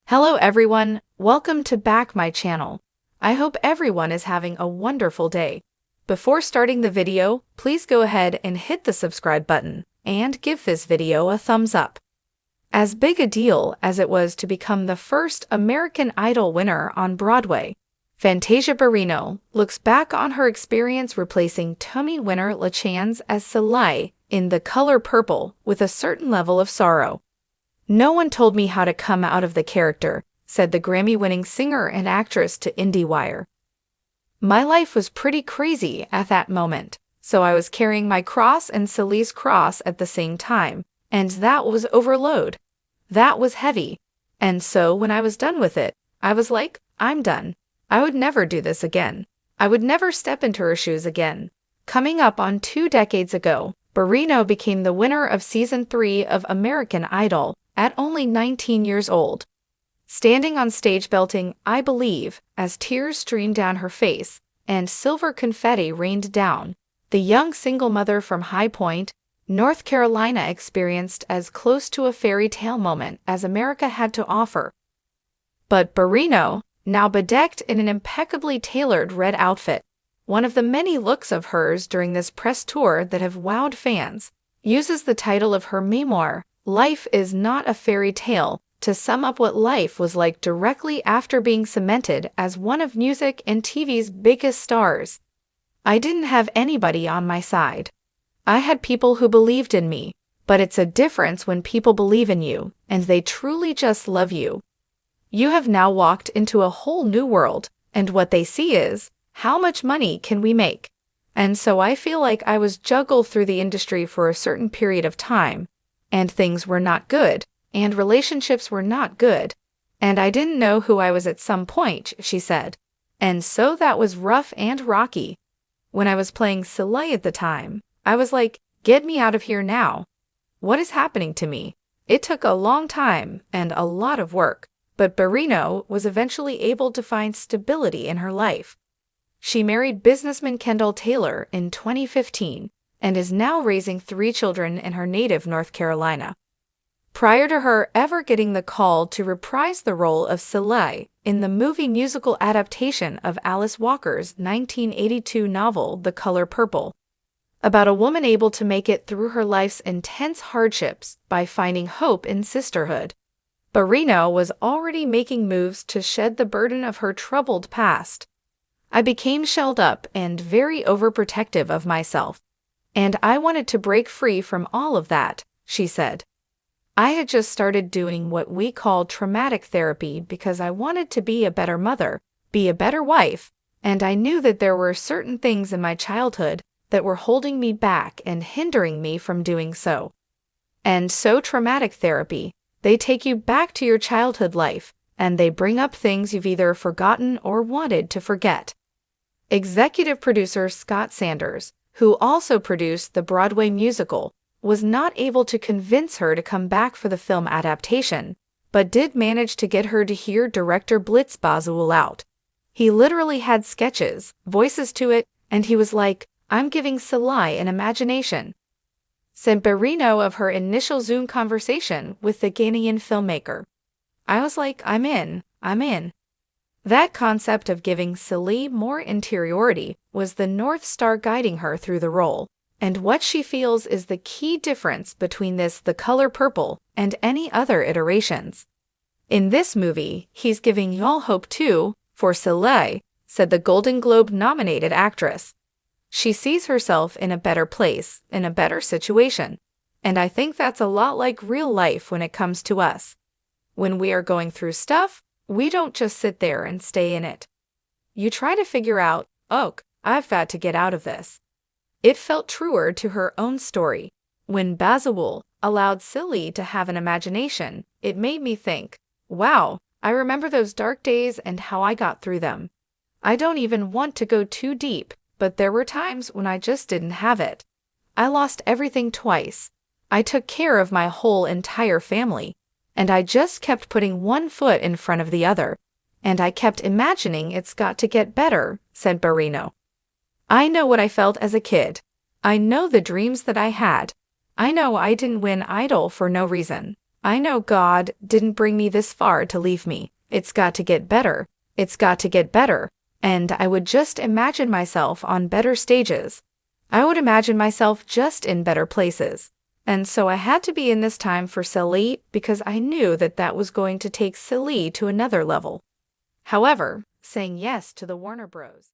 Hello everyone, welcome to back my channel. I hope everyone is having a wonderful day. Before starting the video, please go ahead and hit the subscribe button and give this video a thumbs up. As big a deal as it was to become the first American Idol winner on Broadway, Fantasia Barrino looks back on her experience replacing Tony winner LaChanze as Celie in The Color Purple with a certain level of sorrow. "No one told me how to come out of the character," said the Grammy-winning singer and actress to IndieWire. "My life was pretty crazy at that moment, so I was carrying my cross and Celie's cross at the same time, and that was overload. That was heavy. And so when I was done with it, I was like, I'm done. I would never do this again. I would never step into her shoes again." Coming up on 2 decades ago, Barrino became the winner of Season 3 of American Idol at only 19 years old. Standing on stage belting "I Believe" as tears streamed down her face and silver confetti rained down, the young single mother from High Point, North Carolina experienced as close to a fairy tale moment as America had to offer. But Barrino, now bedecked in an impeccably tailored red outfit, one of the many looks of hers during this press tour that have wowed fans, uses the title of her memoir, "Life is Not a Fairy Tale," to sum up what life was like directly after being cemented as one of music and TV's biggest stars. "I didn't have anybody on my side. I had people who believed in me, but it's a difference when people believe in you and they truly just love you. You have now walked into a whole new world, and what they see is, how much money can we make? And so I feel like I was juggled through the industry for a certain period of time, and things were not good, and relationships were not good, and I didn't know who I was at some point," she said. "And so that was rough and rocky. When I was playing Celie at the time, I was like, get me out of here now. What is happening to me?" It took a long time and a lot of work, but Barrino was eventually able to find stability in her life. She married businessman Kendall Taylor in 2015 and is now raising 3 children in her native North Carolina. Prior to her ever getting the call to reprise the role of Celie in the movie musical adaptation of Alice Walker's 1982 novel The Color Purple, about a woman able to make it through her life's intense hardships by finding hope in sisterhood, Barrino was already making moves to shed the burden of her troubled past. "I became shelled up and very overprotective of myself, and I wanted to break free from all of that," she said. "I had just started doing what we call traumatic therapy because I wanted to be a better mother, be a better wife, and I knew that there were certain things in my childhood that were holding me back and hindering me from doing so. And so traumatic therapy, they take you back to your childhood life, and they bring up things you've either forgotten or wanted to forget." Executive producer Scott Sanders, who also produced the Broadway musical, was not able to convince her to come back for the film adaptation, but did manage to get her to hear director Blitz Bazawule out. He literally had sketches, voices to it, and he was like, "I'm giving Celie an imagination," said Barrino of her initial Zoom conversation with the Ghanaian filmmaker. "I was like, I'm in. That concept of giving Celie more interiority was the North Star guiding her through the role, and what she feels is the key difference between this The Color Purple and any other iterations. In this movie, he's giving y'all hope too, for Celie," said the Golden Globe-nominated actress. "She sees herself in a better place, in a better situation, and I think that's a lot like real life when it comes to us. When we are going through stuff, we don't just sit there and stay in it. You try to figure out, oh, I've got to get out of this." It felt truer to her own story. "When Bazawule allowed Celie to have an imagination, it made me think, wow, I remember those dark days and how I got through them. I don't even want to go too deep, but there were times when I just didn't have it. I lost everything twice. I took care of my whole entire family, and I just kept putting one foot in front of the other, and I kept imagining it's got to get better," said Barrino. "I know what I felt as a kid. I know the dreams that I had. I know I didn't win Idol for no reason. I know God didn't bring me this far to leave me. It's got to get better. It's got to get better. And I would just imagine myself on better stages. I would imagine myself just in better places. And so I had to be in this time for Silly because I knew that that was going to take Silly to another level. However, saying yes to the Warner Bros.